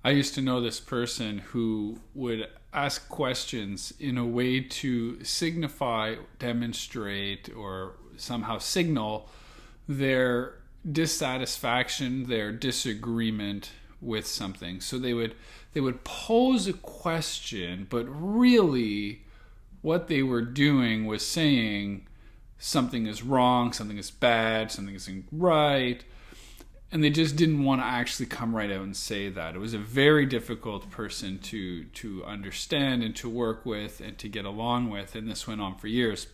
I used to know this person who would ask questions in a way to signify, demonstrate, or somehow signal their dissatisfaction, their disagreement with something. So they would pose a question, but really what they were doing was saying something is wrong, something is bad, something isn't right, and they just didn't want to actually come right out and say that. It was a very difficult person to understand and to work with and to get along with, and this went on for years.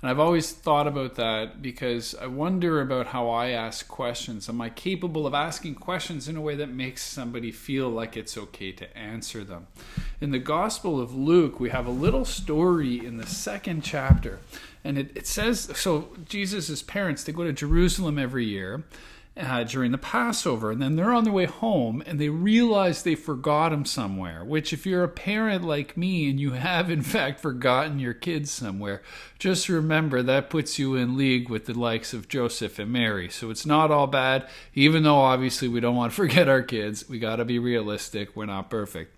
And I've always thought about that because I wonder about how I ask questions. Am I capable of asking questions in a way that makes somebody feel like it's okay to answer them? In the Gospel of Luke, we have a little story in the second chapter. And it says, so Jesus' parents, they go to Jerusalem every year during the Passover, and then they're on their way home and they realize they forgot him somewhere, which if you're a parent like me and you have in fact forgotten your kids somewhere, just remember that puts you in league with the likes of Joseph and Mary. So it's not all bad, even though obviously we don't want to forget our kids. We got to be realistic. We're not perfect.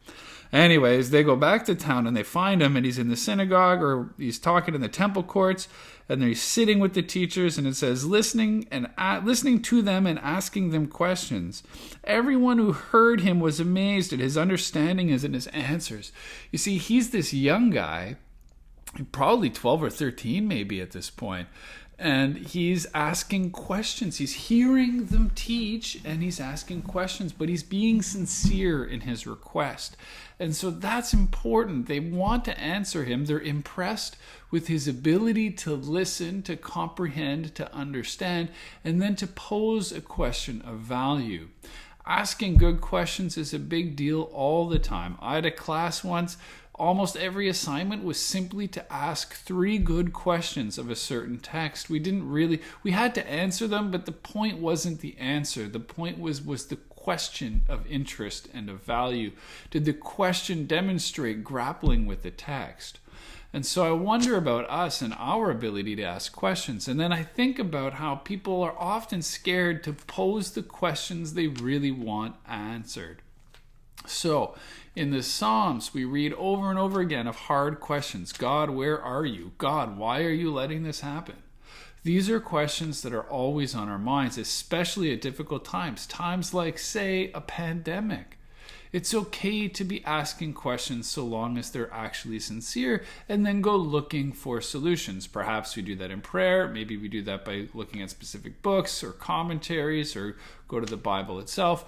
Anyways, they go back to town and they find him, and he's in the synagogue, or he's talking in the temple courts, and he's sitting with the teachers, and it says listening to them and asking them questions. Everyone who heard him was amazed at his understanding and his answers. You see, he's this young guy, probably 12 or 13 maybe at this point, and he's asking questions. He's hearing them teach, and he's asking questions, but he's being sincere in his request. And so that's important. They want to answer him. They're impressed with his ability to listen, to comprehend, to understand, and then to pose a question of value. Asking good questions is a big deal all the time. I had a class once. Almost every assignment was simply to ask 3 good questions of a certain text. We had to answer them, but the point wasn't the answer. The point was the question of interest and of value. Did the question demonstrate grappling with the text? And so I wonder about us and our ability to ask questions. And then I think about how people are often scared to pose the questions they really want answered. So, in the Psalms, we read over and over again of hard questions. God, where are you? God, why are you letting this happen? These are questions that are always on our minds, especially at difficult times. Times like, say, a pandemic. It's okay to be asking questions so long as they're actually sincere, and then go looking for solutions. Perhaps we do that in prayer. Maybe we do that by looking at specific books or commentaries, or go to the Bible itself.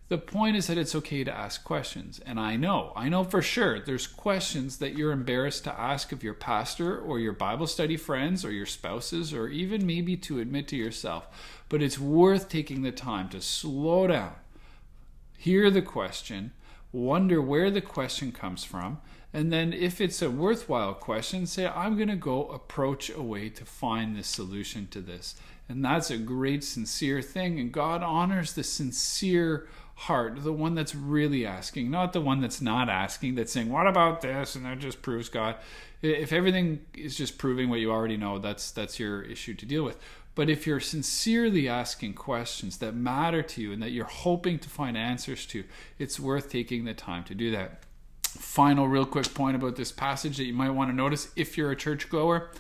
The point is that it's okay to ask questions. And I know for sure there's questions that you're embarrassed to ask of your pastor or your Bible study friends or your spouses, or even maybe to admit to yourself. But it's worth taking the time to slow down, hear the question, wonder where the question comes from, and then if it's a worthwhile question, say, I'm going to go approach a way to find the solution to this. And that's a great, sincere thing. And God honors the sincere heart, the one that's really asking, not the one that's not asking, that's saying, what about this? And that just proves God. If everything is just proving what you already know, that's your issue to deal with. But if you're sincerely asking questions that matter to you and that you're hoping to find answers to, it's worth taking the time to do that. Final real quick point about this passage that you might want to notice if you're a churchgoer.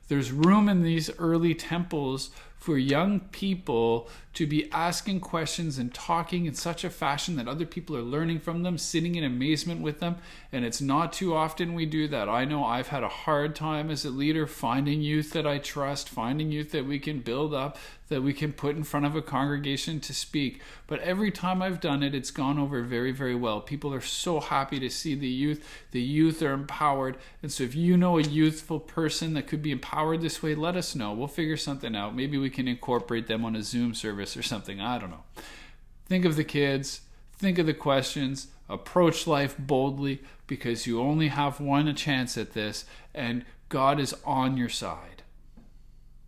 There's room in these early temples for young people to be asking questions and talking in such a fashion that other people are learning from them, sitting in amazement with them. And it's not too often we do that. I know I've had a hard time as a leader finding youth that I trust, finding youth that we can build up, that we can put in front of a congregation to speak. But every time I've done it, it's gone over very, very well. People are so happy to see the youth. The youth are empowered. And so if you know a youthful person that could be empowered this way, let us know. We'll figure something out. Maybe we can incorporate them on a Zoom service or something. I don't know. Think of the kids. Think of the questions. Approach life boldly, because you only have one chance at this, and God is on your side.